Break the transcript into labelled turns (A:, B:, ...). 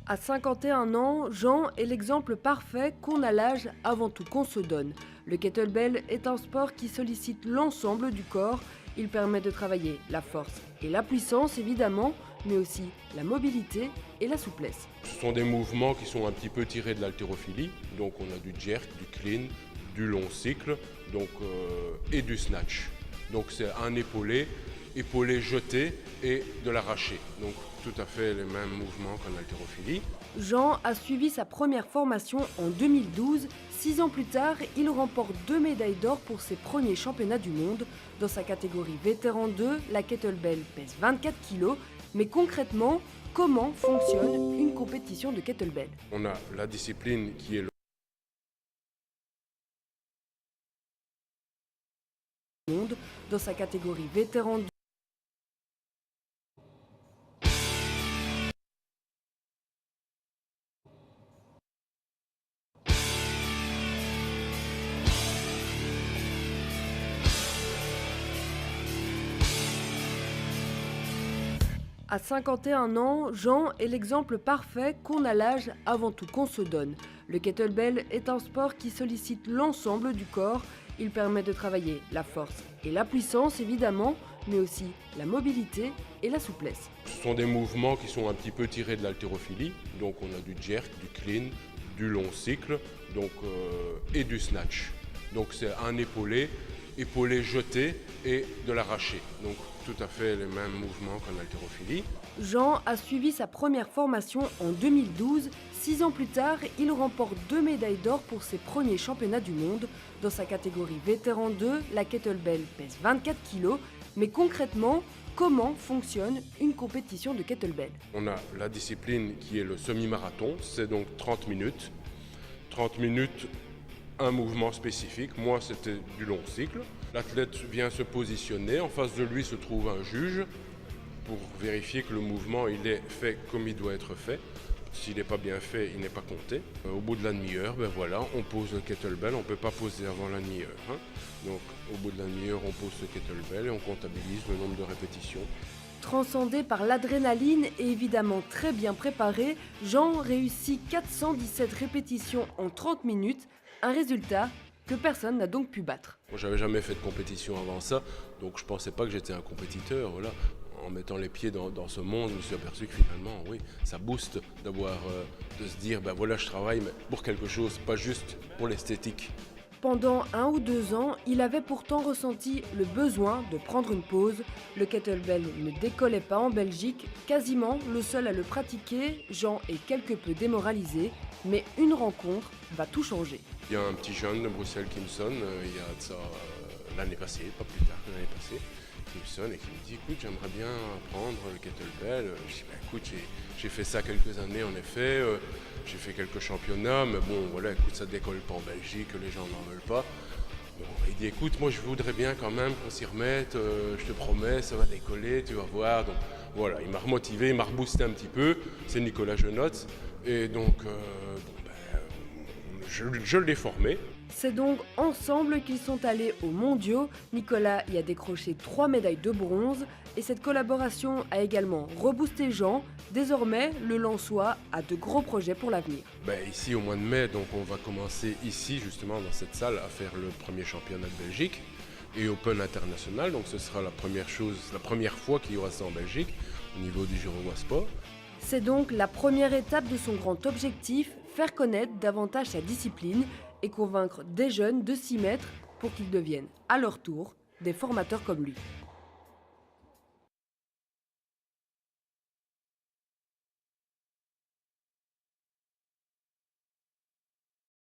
A: À 51 ans, Jean est l'exemple parfait qu'on a l'âge avant tout qu'on se donne. Le kettlebell est un sport qui sollicite l'ensemble du corps. Il permet de travailler la force et la puissance évidemment, mais aussi la mobilité et la souplesse.
B: Ce sont des mouvements qui sont un petit peu tirés de l'haltérophilie. Donc on a du jerk, du clean, du long cycle et du snatch. Donc c'est un épaulé jeté et de l'arraché. Donc tout à fait les mêmes mouvements qu'en haltérophilie.
A: Jean a suivi sa première formation en 2012. 6 ans plus tard, il remporte 2 médailles d'or pour ses premiers championnats du monde. Dans sa catégorie vétéran 2, la kettlebell pèse 24 kg. Mais concrètement, comment fonctionne une compétition de kettlebell?
B: On a la discipline qui est le
A: Monde. Dans sa catégorie vétéran 2, à 51 ans, Jean est l'exemple parfait qu'on a l'âge avant tout qu'on se donne. Le kettlebell est un sport qui sollicite l'ensemble du corps. Il permet de travailler la force et la puissance évidemment, mais aussi la mobilité et la souplesse.
B: Ce sont des mouvements qui sont un petit peu tirés de l'haltérophilie. Donc on a du jerk, du clean, du long cycle et du snatch. Donc c'est un épaulé jeté et de l'arraché. Donc tout à fait les mêmes mouvements qu'en haltérophilie.
A: Jean a suivi sa première formation en 2012. 6 ans plus tard, il remporte 2 médailles d'or pour ses premiers championnats du monde. Dans sa catégorie vétéran 2, la kettlebell pèse 24 kg. Mais concrètement, comment fonctionne une compétition de kettlebell?
B: On a la discipline qui est le semi-marathon, c'est donc 30 minutes. 30 minutes, un mouvement spécifique. Moi, c'était du long cycle. L'athlète vient se positionner. En face de lui se trouve un juge pour vérifier que le mouvement il est fait comme il doit être fait. S'il n'est pas bien fait, il n'est pas compté. Au bout de la demi-heure, on pose le kettlebell. On ne peut pas poser avant la demi-heure. Donc, au bout de la demi-heure, on pose ce kettlebell et on comptabilise le nombre de répétitions.
A: Transcendé par l'adrénaline et évidemment très bien préparé, Jean réussit 417 répétitions en 30 minutes, un résultat que personne n'a donc pu battre.
B: Moi, j'avais jamais fait de compétition avant ça, donc je pensais pas que j'étais un compétiteur. Voilà. En mettant les pieds dans ce monde, je me suis aperçu que finalement, oui, ça booste de se dire, voilà, je travaille mais pour quelque chose, pas juste pour l'esthétique.
A: Pendant 1 ou 2 ans, il avait pourtant ressenti le besoin de prendre une pause. Le kettlebell ne décollait pas en Belgique, quasiment le seul à le pratiquer. Jean est quelque peu démoralisé, mais une rencontre va tout changer.
B: Il y a un petit jeune de Bruxelles qui me sonne, il y a de ça l'année passée, pas plus tard que l'année passée, qui me sonne et qui me dit écoute, j'aimerais bien apprendre le kettlebell. Je dis écoute, j'ai fait ça quelques années en effet, j'ai fait quelques championnats, mais bon voilà, écoute, ça décolle pas en Belgique, les gens n'en veulent pas. Bon, il dit écoute, moi je voudrais bien quand même qu'on s'y remette, je te promets, ça va décoller, tu vas voir. Donc voilà, il m'a remotivé, il m'a reboosté un petit peu, c'est Nicolas Genotte, et donc je l'ai formé.
A: C'est donc ensemble qu'ils sont allés aux mondiaux. Nicolas y a décroché 3 médailles de bronze et cette collaboration a également reboosté Jean. Désormais, le Lensois a de gros projets pour l'avenir.
B: Ici au mois de mai, donc on va commencer ici justement dans cette salle à faire le premier championnat de Belgique et Open international. Donc ce sera la première fois qu'il y aura ça en Belgique au niveau du Gironnois Sport.
A: C'est donc la première étape de son grand objectif, faire connaître davantage sa discipline et convaincre des jeunes de s'y mettre pour qu'ils deviennent à leur tour des formateurs comme lui.